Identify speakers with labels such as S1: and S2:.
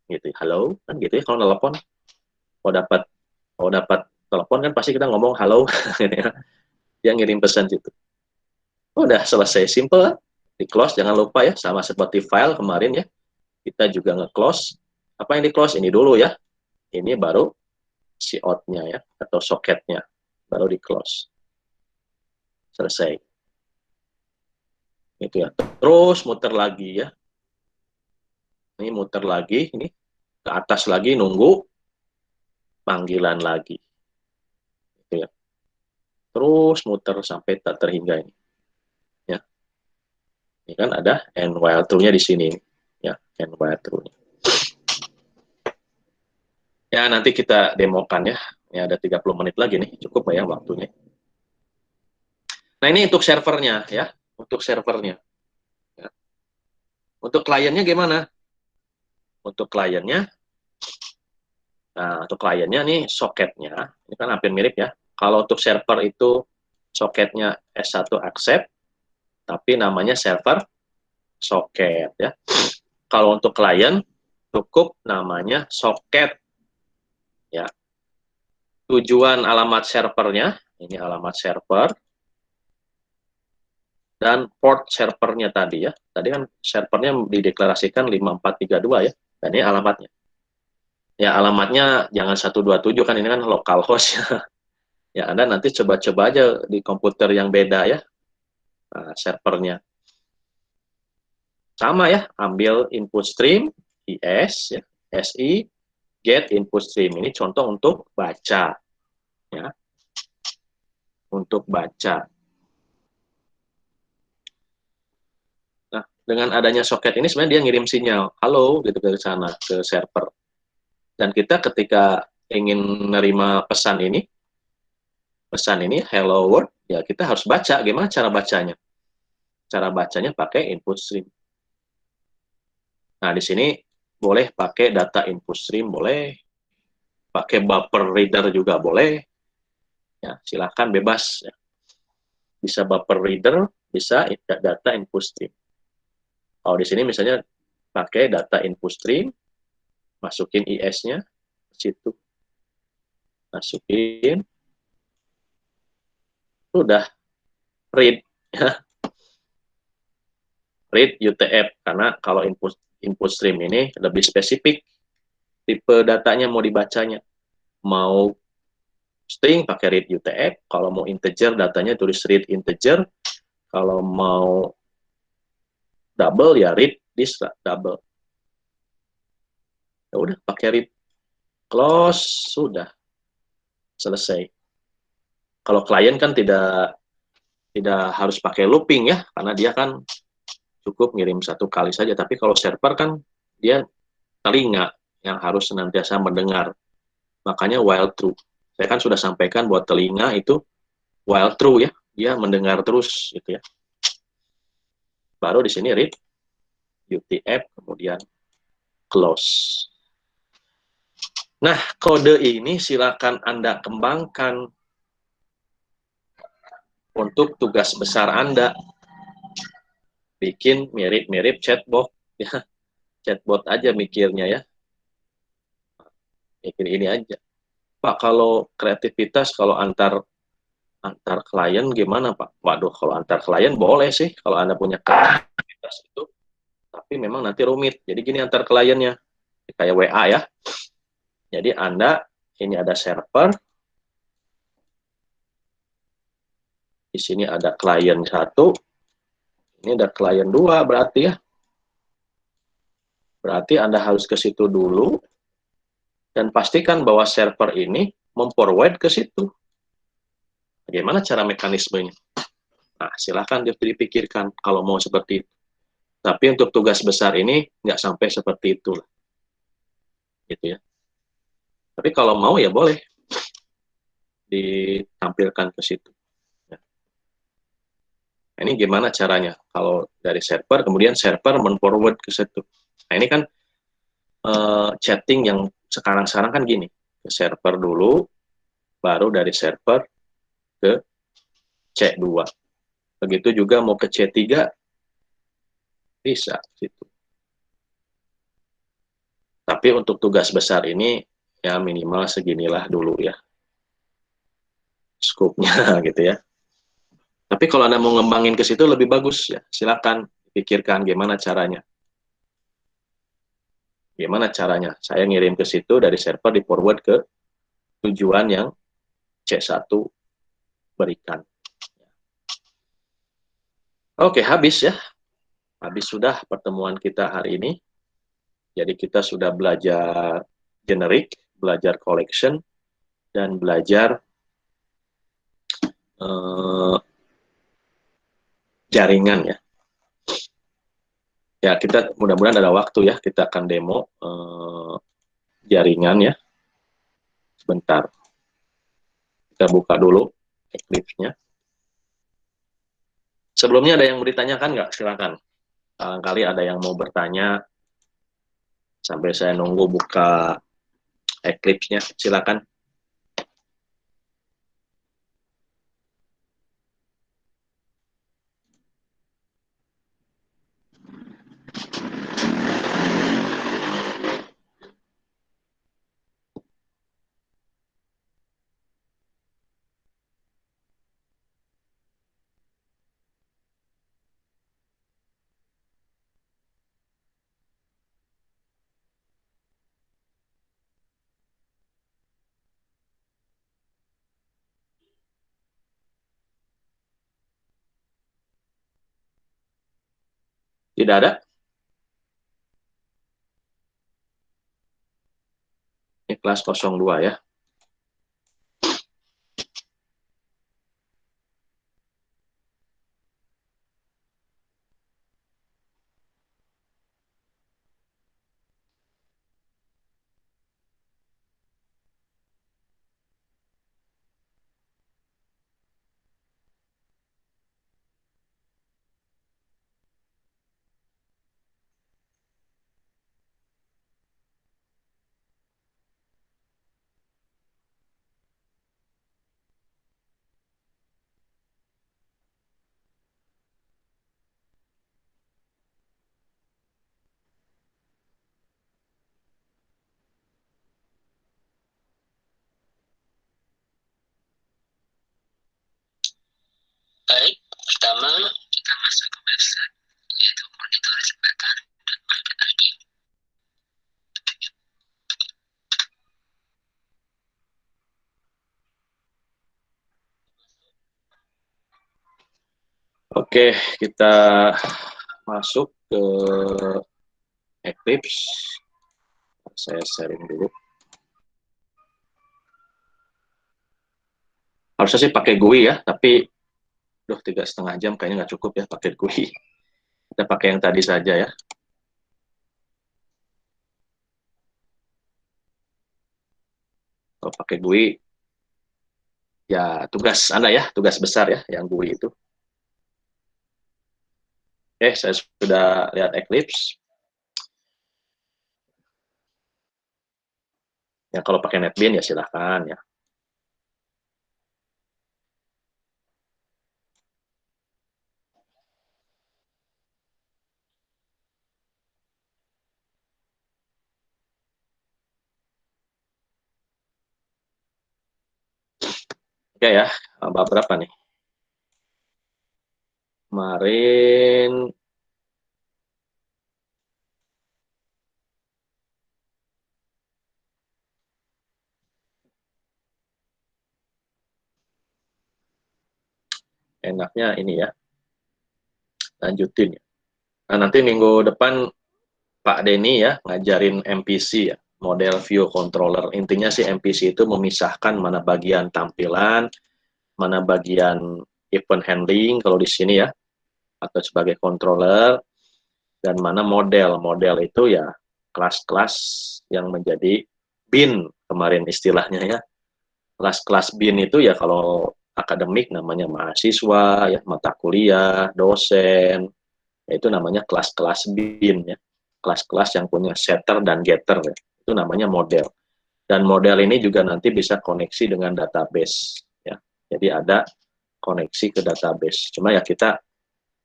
S1: gitu. Halo, kan gitu ya kalau nelpon. Kalau dapat kalau dapat telepon kan pasti kita ngomong halo, gitu ya. Dia ngirim pesan gitu. Udah selesai, simple kan? Di close jangan lupa ya, sama seperti file kemarin ya. Kita juga nge-close. Apa yang di-close? Ini dulu ya. Ini baru si out-nya ya, atau soketnya. Baru di-close. Selesai. Itu ya. Terus muter lagi ya. Ini muter lagi, ini ke atas lagi nunggu panggilan lagi. Gitu ya. Terus muter sampai tak terhingga ini. Ya. Ini kan ada and while true-nya di sini. Ya, and while true-nya. Ya, nanti kita demokan ya. Ini ada 30 menit lagi nih, cukup ya waktunya. Nah, ini untuk servernya ya, untuk servernya. Ya. Untuk kliennya gimana? Untuk kliennya, nah untuk kliennya nih soketnya, ini kan hampir mirip ya. Kalau untuk server itu soketnya S1 accept, tapi namanya server soket ya. Kalau untuk klien cukup namanya soket ya. Tujuan alamat servernya, ini alamat server, dan port servernya tadi ya. Tadi kan servernya dideklarasikan 5432 ya. Dan ini alamatnya. Ya alamatnya jangan 127 kan, ini kan localhost ya. Ya Anda nanti coba-coba aja di komputer yang beda ya, nah, servernya. Sama ya, ambil input stream, IS, ya, SI, get input stream. Ini contoh untuk baca. Ya, untuk baca. Nah, dengan adanya soket ini sebenarnya dia ngirim sinyal, halo gitu ke sana, ke server. Dan kita ketika ingin menerima pesan ini hello world, ya kita harus baca. Gimana cara bacanya? Cara bacanya pakai input stream. Nah, di sini boleh pakai data input stream, boleh pakai buffer reader juga boleh. Ya, silahkan bebas. Ya. Bisa buffer reader, bisa data input stream. Kalau di sini misalnya pakai data input stream, masukin IS-nya ke situ, masukin, udah read, ya. Read UTF karena kalau input input stream ini lebih spesifik tipe datanya mau dibacanya. Mau string pakai read UTF, kalau mau integer datanya tulis read integer, kalau mau double ya read this double. Ya udah pakai read close, sudah selesai. Kalau klien kan tidak harus pakai looping ya, karena dia kan cukup ngirim satu kali saja. Tapi kalau server kan dia telinga yang harus senantiasa mendengar. Makanya while true. Saya kan sudah sampaikan buat telinga itu while true ya, dia mendengar terus gitu ya. Baru di sini read UTF kemudian close. Nah, kode ini silakan Anda kembangkan untuk tugas besar Anda. Bikin mirip-mirip chatbot ya. Chatbot aja mikirnya ya. Mikir ini aja. Pak, kalau kreativitas kalau antar antar klien gimana, Pak? Waduh, kalau antar klien boleh sih kalau Anda punya kreativitas itu, tapi memang nanti rumit. Jadi gini antar kliennya, kayak WA ya. Jadi Anda ini ada server, di sini ada klien satu, ini ada klien dua berarti ya. Berarti Anda harus ke situ dulu dan pastikan bahwa server ini memforward ke situ. Bagaimana cara mekanismenya? Nah, silahkan dipikirkan kalau mau seperti itu. Tapi untuk tugas besar ini nggak sampai seperti itu, gitu ya. Tapi kalau mau ya boleh ditampilkan ke situ. Nah, ini gimana caranya? Kalau dari server, kemudian server men-forward ke situ. Nah, ini kan chatting yang sekarang-sekarang kan gini. Ke server dulu, baru dari server ke C2. Begitu juga mau ke C3, bisa. Situ. Tapi Tapi untuk tugas besar ini ya minimal seginilah dulu ya skupnya gitu ya. Tapi kalau Anda mau ngembangin ke situ lebih bagus ya, silakan pikirkan gimana caranya. Gimana caranya? Saya ngirim ke situ dari server di forward ke tujuan yang C1 berikan. Oke, habis ya. Habis sudah pertemuan kita hari ini. Jadi kita sudah belajar generic, belajar collection, dan belajar jaringan ya. Ya, kita mudah-mudahan ada waktu ya, kita akan demo jaringan ya. Sebentar. Kita buka dulu Eclipse-nya. Sebelumnya ada yang mau ditanyakan nggak? Silakan. Barangkali ada yang mau bertanya sampai saya nunggu buka Eclipse-nya. Silakan. Tidak ada? Ini kelas 02 ya.
S2: Baik, pertama kita masuk ke website yaitu monitor jembatan dan market ID.
S1: Oke, kita masuk ke Eclipse. Saya sharing dulu. Harusnya sih pakai GUI ya, tapi 3,5 jam kayaknya nggak cukup ya pakai GUI. Kita pakai yang tadi saja ya. Kalau pakai GUI, ya tugas Anda ya, tugas besar ya, yang GUI itu. Oke, saya sudah lihat Eclipse. Ya kalau pakai NetBeans ya silahkan ya. Oke ya, bab berapa nih? Kemarin enaknya ini ya, lanjutin ya. Nah, nanti minggu depan Pak Denny ya ngajarin MPC ya, model view controller. Intinya sih MPC itu memisahkan mana bagian tampilan, mana bagian event handling kalau di sini ya, atau sebagai controller, dan mana model. Model itu ya kelas-kelas yang menjadi bin kemarin istilahnya ya. Kelas-kelas bin itu ya kalau akademik namanya mahasiswa, ya mata kuliah, dosen, ya, itu namanya kelas-kelas bin ya. Kelas-kelas yang punya setter dan getter ya. Itu namanya model. Dan model ini juga nanti bisa koneksi dengan database ya. Jadi ada koneksi ke database. Cuma ya kita